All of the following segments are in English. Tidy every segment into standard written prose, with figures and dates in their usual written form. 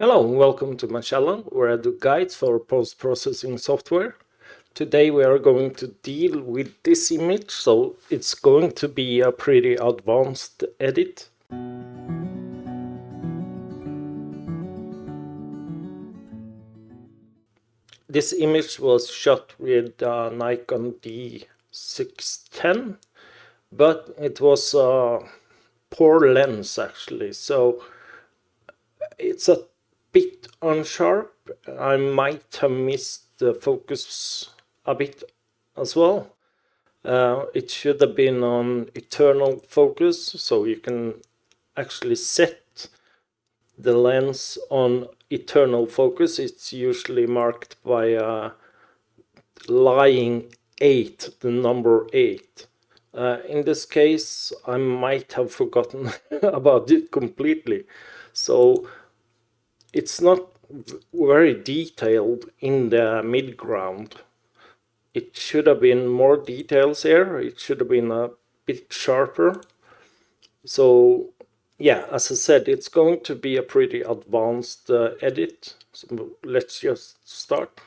Hello and welcome to my channel where I do guides for post-processing software. Today we are going to deal with this image, so it's going to be a pretty advanced edit. This image was shot with a Nikon D610, but it was a poor lens actually, so it's a bit unsharp. I might have missed the focus a bit as well. It should have been on eternal focus, so you can actually set the lens on eternal focus. It's usually marked by a lying 8, the number 8. In this case, I might have forgotten about it completely. So it's not very detailed in the midground. It should have been more details here. It should have been a bit sharper. So yeah, as I said, it's going to be a pretty advanced edit. So let's just start.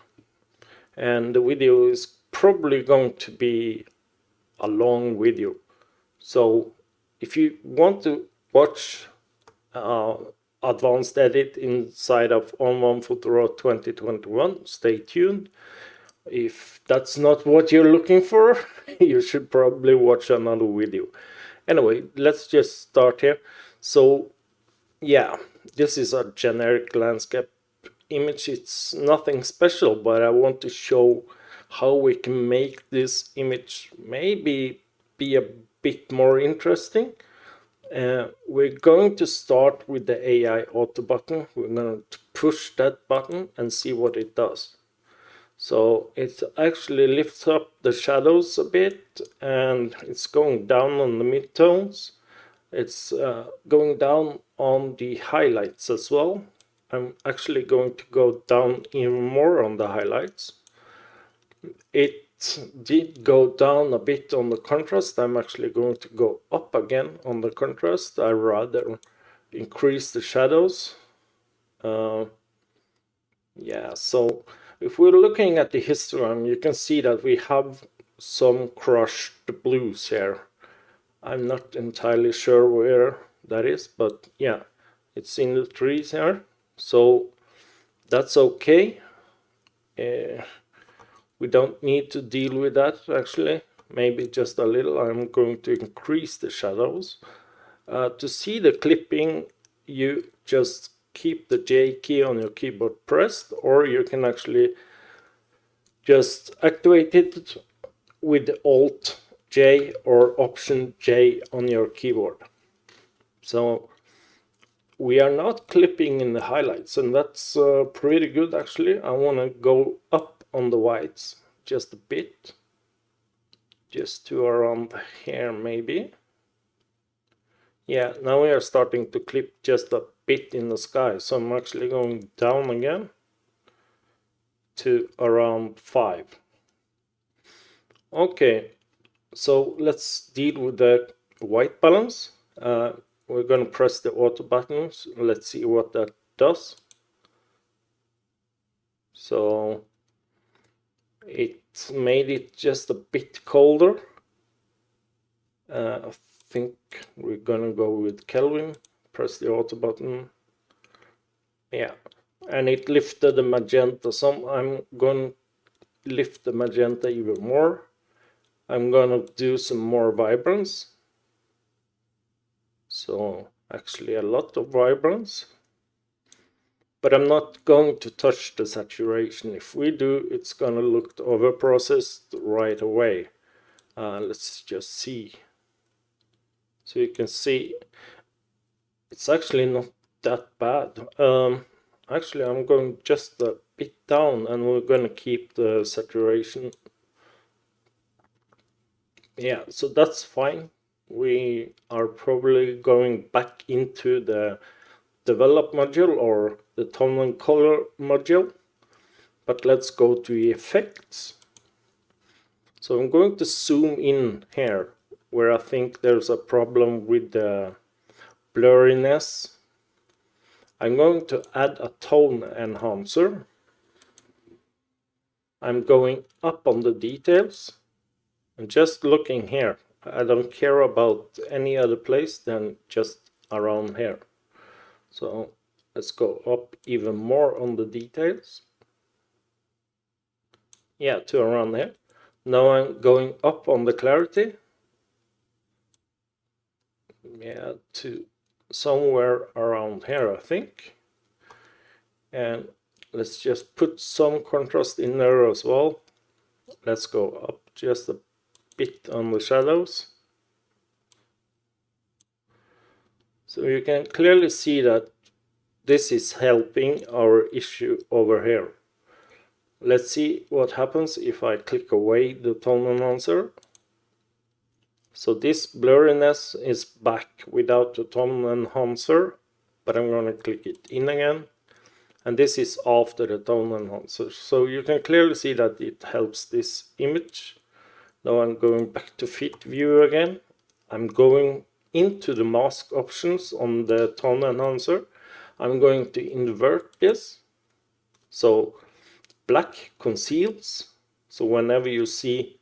And the video is probably going to be a long video. So if you want to watch advanced edit inside of ON1 Photo Raw 2021, stay tuned. If that's not what you're looking for, you should probably watch another video. Anyway, let's just start here. So yeah, this is a generic landscape image. It's nothing special, but I want to show how we can make this image maybe be a bit more interesting. We're going to start with the AI auto button. We're going to push that button and see what it does. So it actually lifts up the shadows a bit, and it's going down on the midtones. It's going down on the highlights as well. I'm actually going to go down even more on the highlights. It did go down a bit on the contrast. I'm actually going to go up again on the contrast. I rather increase the shadows. Yeah, so if we're looking at the histogram, you can see that we have some crushed blues here. I'm not entirely sure where that is, but yeah, it's in the trees here. So that's okay. We don't need to deal with that actually. Maybe just a little. I'm going to increase the shadows. To see the clipping, you just keep the J key on your keyboard pressed, or you can actually just activate it with Alt J or Option J on your keyboard. So we are not clipping in the highlights, and that's pretty good actually. I want to go up on the whites just a bit, just to around here maybe. Yeah, now we are starting to clip just a bit in the sky, so I'm actually going down again to around 5. Okay, so let's deal with the white balance. We're going to press the auto buttons. Let's see what that does. So it made it just a bit colder. I think we're gonna go with Kelvin. Press the auto button. Yeah, and it lifted the magenta some. I'm going to lift the magenta even more. I'm gonna do some more vibrance. So actually a lot of vibrance. But I'm not going to touch the saturation. If we do, it's gonna look over processed right away. Let's just see. So you can see it's actually not that bad. Actually, I'm going just a bit down, and we're gonna keep the saturation. Yeah, so that's fine. We are probably going back into the develop module or the tone and color module, but let's go to effects. So I'm going to zoom in here where I think there's a problem with the blurriness. I'm going to add a tone enhancer. I'm going up on the details and just looking here. I don't care about any other place than just around here. So let's go up even more on the details. Yeah, to around here. Now I'm going up on the clarity. Yeah, to somewhere around here, I think. And let's just put some contrast in there as well. Let's go up just a bit on the shadows. So you can clearly see that this is helping our issue over here. Let's see what happens if I click away the tone enhancer. So this blurriness is back without the tone enhancer, but I'm going to click it in again. And this is after the tone enhancer. So you can clearly see that it helps this image. Now I'm going back to fit view again. I'm going into the mask options on the tone enhancer. I'm going to invert this. So black conceals. So whenever you see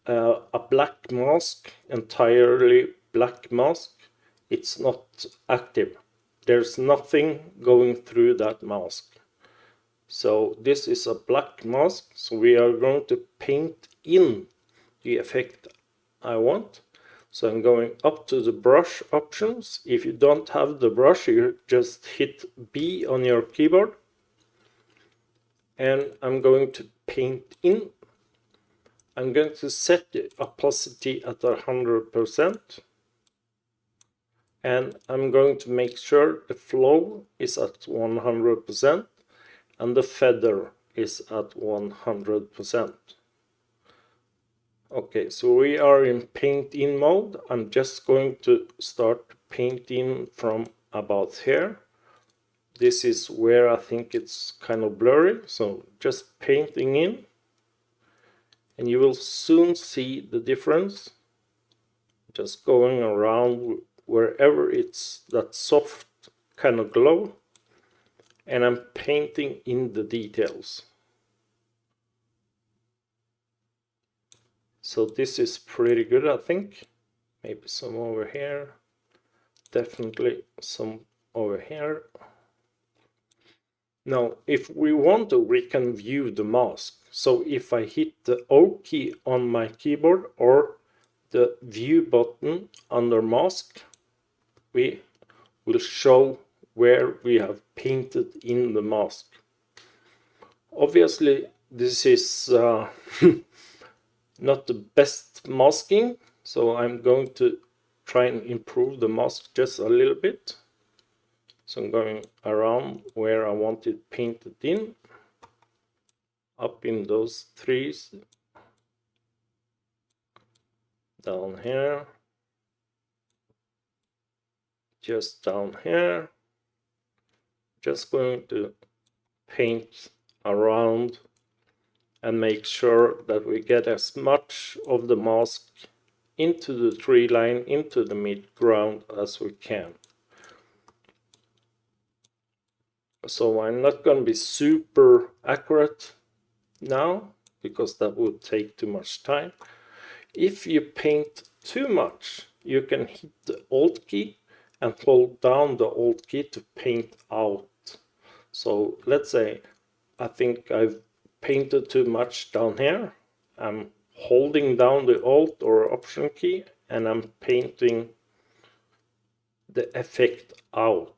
a black mask, entirely black mask, it's not active. There's nothing going through that mask. So this is a black mask, so we are going to paint in the effect I want. So I'm going up to the brush options. If you don't have the brush, you just hit B on your keyboard. And I'm going to paint in. I'm going to set the opacity at 100%. And I'm going to make sure the flow is at 100% and the feather is at 100%. Okay, so we are in paint in mode. I'm just going to start painting from about here. This is where I think it's kind of blurry, so just painting in. And you will soon see the difference. Just going around wherever it's that soft kind of glow, and I'm painting in the details. So this is pretty good, I think. Maybe some over here, definitely some over here. Now if we want to, we can view the mask. So if I hit the O key on my keyboard or the view button under mask, we will show where we have painted in the mask. Obviously this is not the best masking, so I'm going to try and improve the mask just a little bit. So I'm going around where I want it painted in, up in those trees, down here, just down here. Just going to paint around and make sure that we get as much of the mask into the tree line, into the midground as we can. So I'm not going to be super accurate now because that would take too much time. If you paint too much, you can hit the Alt key and hold down the Alt key to paint out. So let's say I think I've painted too much down here. I'm holding down the Alt or Option key and I'm painting the effect out.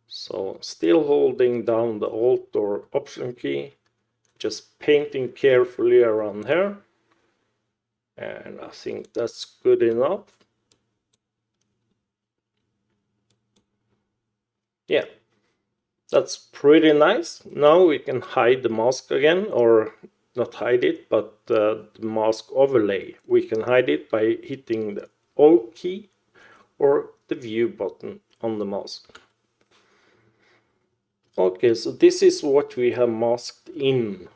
So still holding down the Alt or Option key, just painting carefully around here. And I think that's good enough. Yeah, that's pretty nice. Now we can hide the mask again, or not hide it, but the mask overlay. We can hide it by hitting the O key or the view button on the mask. Okay, so this is what we have masked in.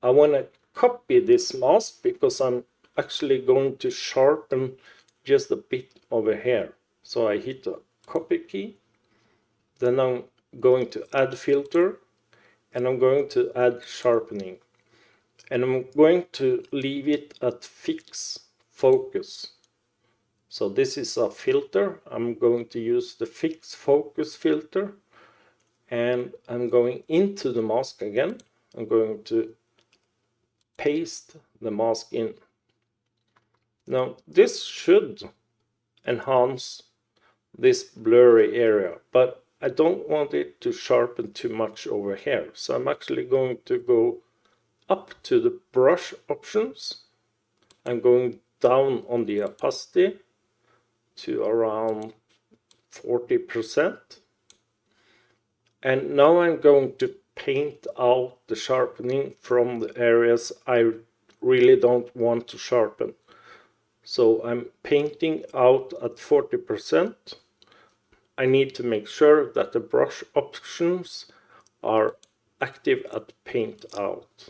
I want to copy this mask because I'm actually going to sharpen just a bit over here. So I hit the copy key, then I'm going to add filter, and I'm going to add sharpening, and I'm going to leave it at fix focus. So this is a filter. I'm going to use the fix focus filter, and I'm going into the mask again. I'm going to paste the mask in. Now this should enhance this blurry area, but I don't want it to sharpen too much over here. So I'm actually going to go up to the brush options. I'm going down on the opacity to around 40%. And now I'm going to paint out the sharpening from the areas I really don't want to sharpen. So I'm painting out at 40%. I need to make sure that the brush options are active at paint out.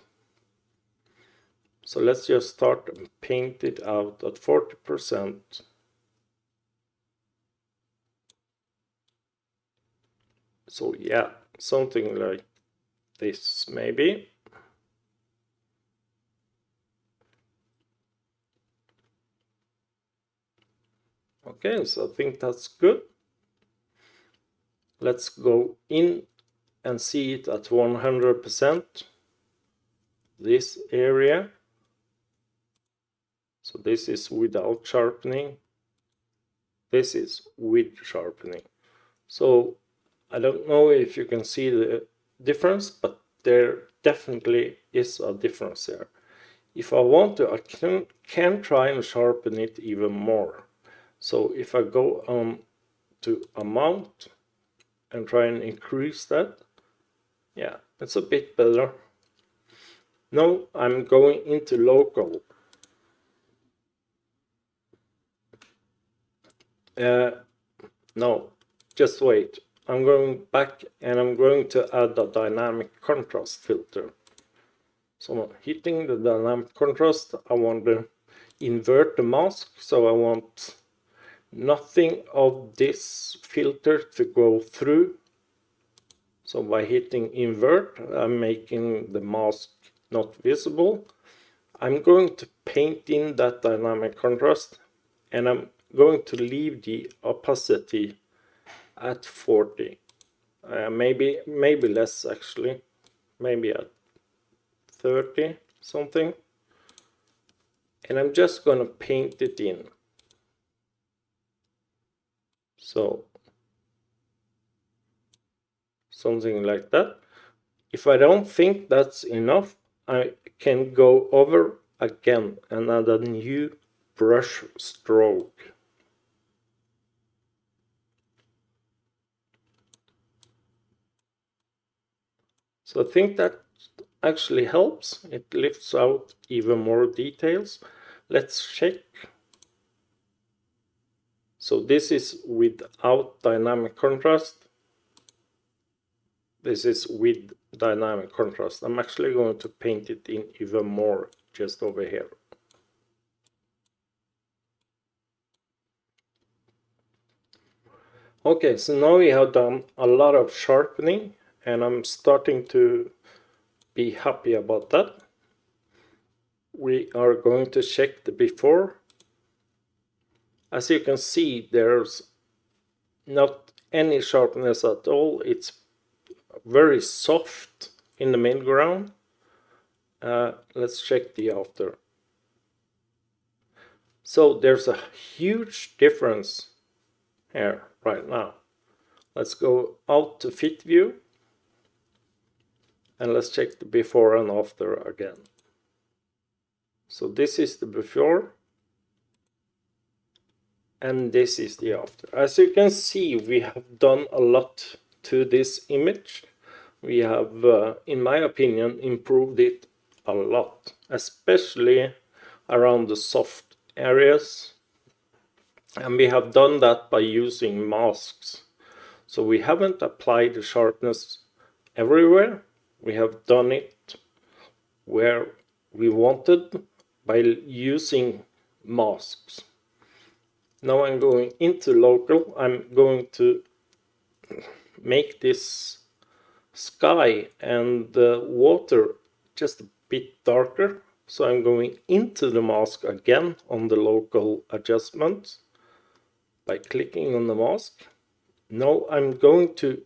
So let's just start and paint it out at 40%. So yeah, something like this maybe. Okay, so I think that's good. Let's go in and see it at 100%. This area. So this is without sharpening. This is with sharpening. So I don't know if you can see the difference, but there definitely is a difference there. If I want to, I can try and sharpen it even more. So if I go on to amount and try and increase that, yeah, it's a bit better. Now I'm going into local. No, just wait. I'm going back and I'm going to add a dynamic contrast filter. So I'm hitting the dynamic contrast. I want to invert the mask, so I want nothing of this filter to go through. So by hitting invert, I'm making the mask not visible. I'm going to paint in that dynamic contrast, and I'm going to leave the opacity at 40. Maybe less actually, maybe at 30 something. And I'm just going to paint it in. So something like that. If I don't think that's enough, I can go over again and add a new brush stroke. So I think that actually helps. It lifts out even more details. Let's check. So this is without dynamic contrast. This is with dynamic contrast. I'm actually going to paint it in even more just over here. Okay, so now we have done a lot of sharpening, and I'm starting to be happy about that. We are going to check the before. As you can see, there's not any sharpness at all. It's very soft in the midground. Let's check the after. So there's a huge difference here right now. Let's go out to fit view, and let's check the before and after again. So this is the before, and this is the after. As you can see, we have done a lot to this image. We have, in my opinion, improved it a lot, especially around the soft areas. And we have done that by using masks. So we haven't applied the sharpness everywhere. We have done it where we wanted by using masks. Now I'm going into local. I'm going to make this sky and the water just a bit darker. So I'm going into the mask again on the local adjustment by clicking on the mask. Now I'm going to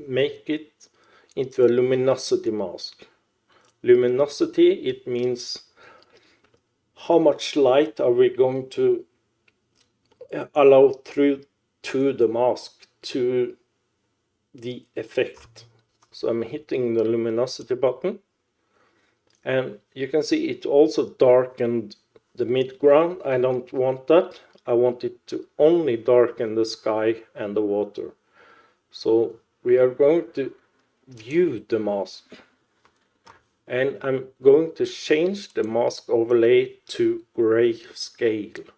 make it into a luminosity mask. Luminosity, it means how much light are we going to allow through to the mask, to the effect. So I'm hitting the luminosity button, and you can see it also darkened the midground. I don't want that. I want it to only darken the sky and the water. So we are going to view the mask, and I'm going to change the mask overlay to grayscale.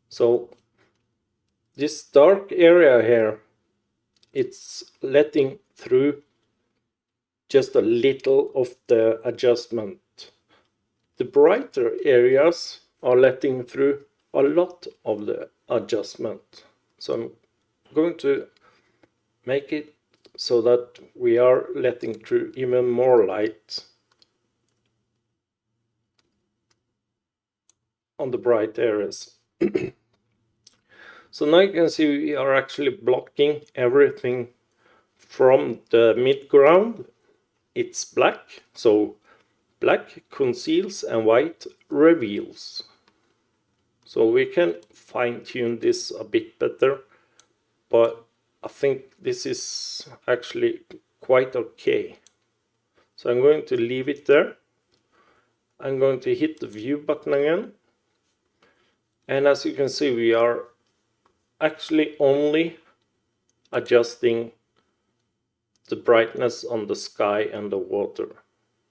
So this dark area here, it's letting through just a little of the adjustment. The brighter areas are letting through a lot of the adjustment. So I'm going to make it so that we are letting through even more light on the bright areas. So now you can see we are actually blocking everything from the midground. It's black, so black conceals and white reveals. So we can fine-tune this a bit better, but I think this is actually quite okay. So I'm going to leave it there. I'm going to hit the view button again. And as you can see, we are actually only adjusting the brightness on the sky and the water.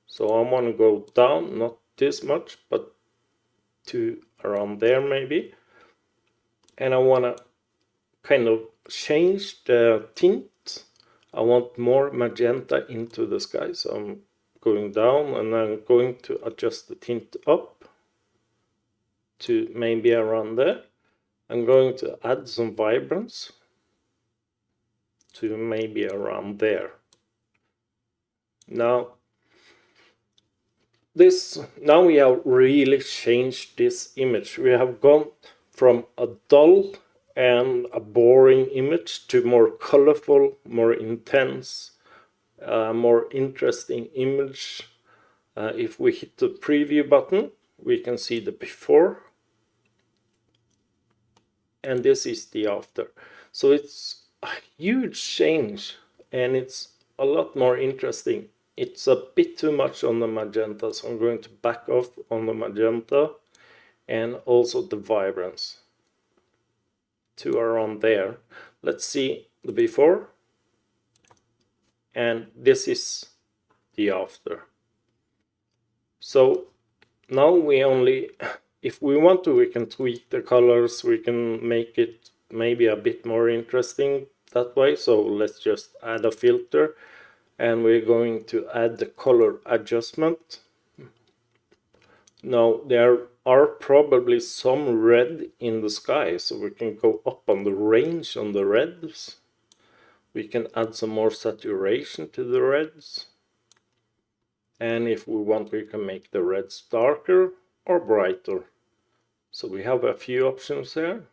So I want to go down, not this much, but to around there maybe. And I want to kind of change the tint. I want more magenta into the sky. So I'm going down, and I'm going to adjust the tint up to maybe around there. I'm going to add some vibrance to maybe around there. Now we have really changed this image. We have gone from a dull and a boring image to more colorful, more intense, more interesting image. If we hit the preview button, we can see the before, and this is the after. So it's a huge change, and it's a lot more interesting. It's a bit too much on the magenta, so I'm going to back off on the magenta and also the vibrance to around there. Let's see the before, and this is the after. So now we only, if we want to, we can tweak the colors, we can make it maybe a bit more interesting that way. So let's just add a filter, and we're going to add the color adjustment. Now there are probably some red in the sky, so we can go up on the range on the reds. We can add some more saturation to the reds. And if we want, we can make the reds darker or brighter. So we have a few options here.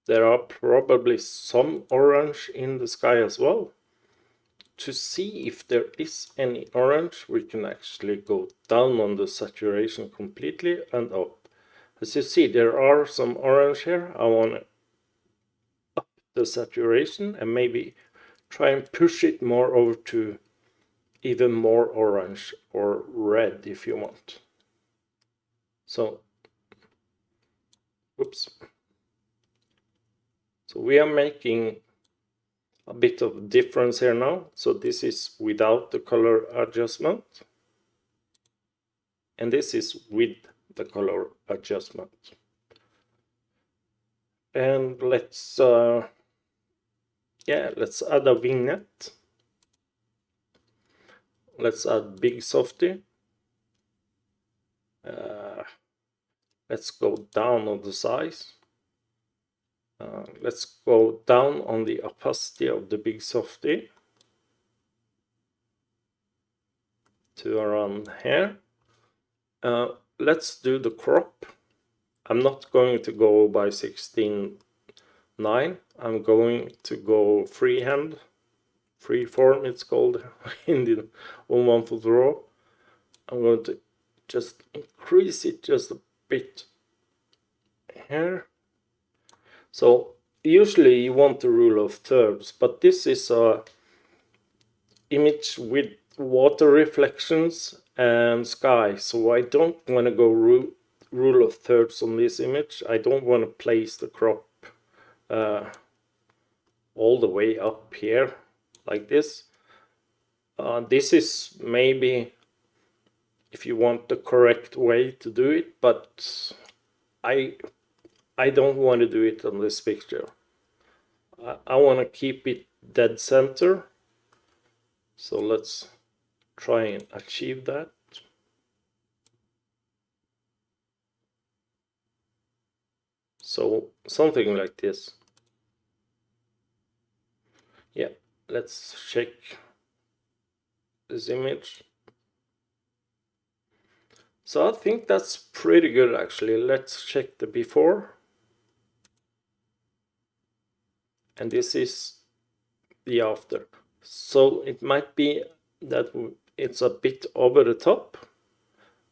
There are probably some orange in the sky as well. To see if there is any orange, we can actually go down on the saturation completely and up. As you see, there are some orange here. I want to up the saturation and maybe try and push it more over to even more orange or red if you want. So, oops. So we are making a bit of difference here now. So this is without the color adjustment, and this is with the color adjustment. And let's add a vignette. Let's add big softy. Let's go down on the size. Let's go down on the opacity of the big softy to around here. Let's do the crop. I'm not going to go by 16:9. I'm going to go freehand, freeform it's called in the ON1 Photo Raw. I'm going to just increase it just a bit here. So usually you want the rule of thirds, but this is a image with water reflections and sky, so I don't want to go rule of thirds on this image. I don't want to place the crop all the way up here like this. This is maybe if you want the correct way to do it, but I don't want to do it on this picture. I want to keep it dead center. So let's try and achieve that. So something like this. Yeah, let's check this image. So I think that's pretty good actually. Let's check the before. And this is the after. So it might be that it's a bit over the top.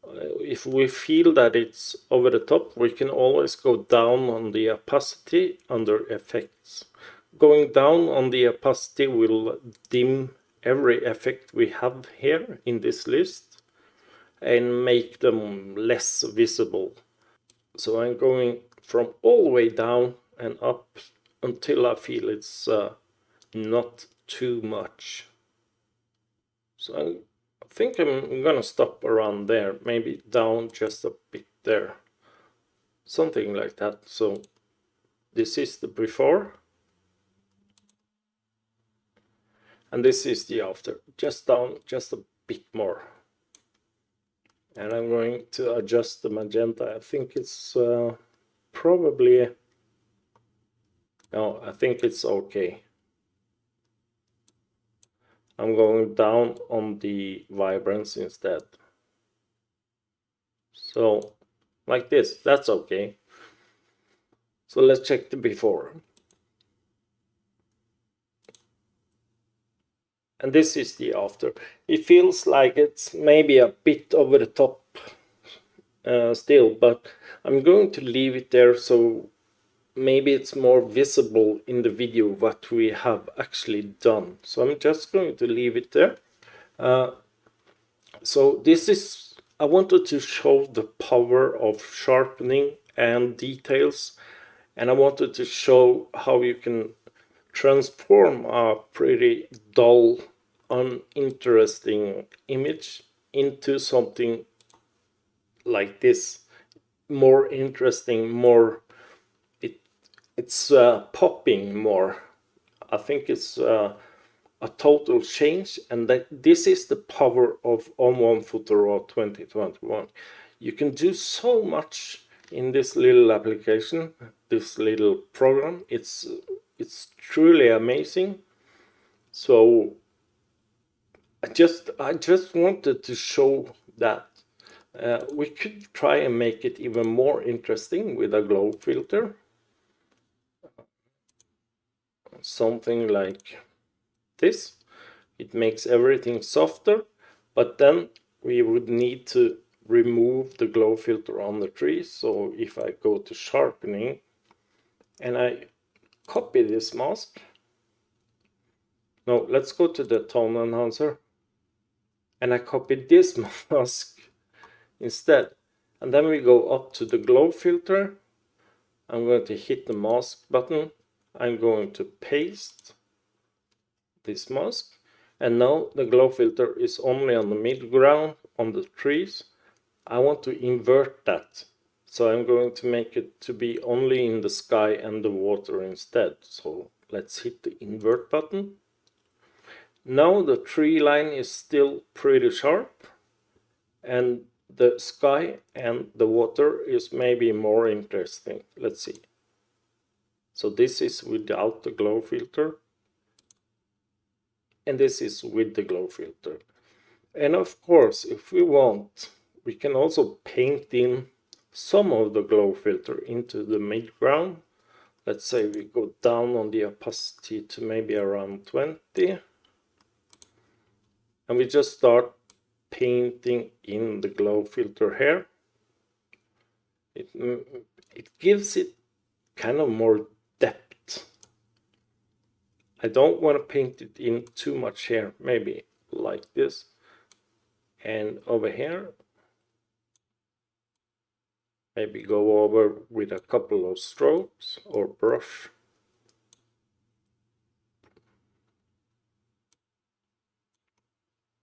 If we feel that it's over the top, we can always go down on the opacity under effects. Going down on the opacity will dim every effect we have here in this list and make them less visible. So I'm going from all the way down and up until I feel it's not too much. So I think I'm gonna stop around there, maybe down just a bit there, something like that. So this is the before and this is the after, just down just a bit more. And I'm going to adjust the magenta. I think it's probably, no, I think it's okay. I'm going down on the vibrance instead. So like this, that's okay. So let's check the before. And this is the after. It feels like it's maybe a bit over the top still, but I'm going to leave it there so maybe it's more visible in the video what we have actually done. So I'm just going to leave it there. So this is, I wanted to show the power of sharpening and details, and I wanted to show how you can transform a pretty dull, uninteresting image into something like this, more interesting, more it's popping more. I think it's a total change, and that this is the power of ON1 Photo Raw 2021. You can do so much in this little application, this little program. It's truly amazing. So I just wanted to show that we could try and make it even more interesting with a glow filter. Something like this. It makes everything softer, but then we would need to remove the glow filter on the tree. So if I go to sharpening and I copy this mask, no, let's go to the tone enhancer and I copy this mask instead, and then we go up to the glow filter. I'm going to hit the mask button. I'm going to paste this mask, and now the glow filter is only on the middle ground on the trees. I want to invert that, so I'm going to make it to be only in the sky and the water instead. So let's hit the invert button. Now the tree line is still pretty sharp, and the sky and the water is maybe more interesting. Let's see. So this is without the glow filter, and this is with the glow filter. And of course, if we want, we can also paint in some of the glow filter into the midground. Let's say we go down on the opacity to maybe around 20, and we just start painting in the glow filter here. It gives it kind of more depth. I don't want to paint it in too much here, maybe like this. And over here, maybe go over with a couple of strokes or brush.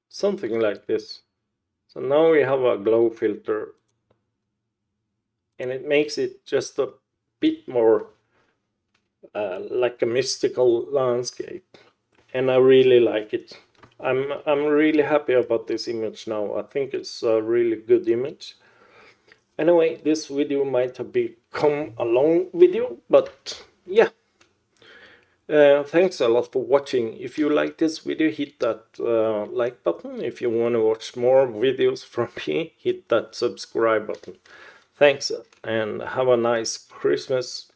Something like this. So now we have a glow filter, and it makes it just a bit more like a mystical landscape, and I really like it. I'm really happy about this image now. I think it's a really good image. Anyway, this video might have become a long video, but yeah. Thanks a lot for watching. If you like this video, hit that like button. If you want to watch more videos from me, hit that subscribe button. Thanks, and have a nice Christmas.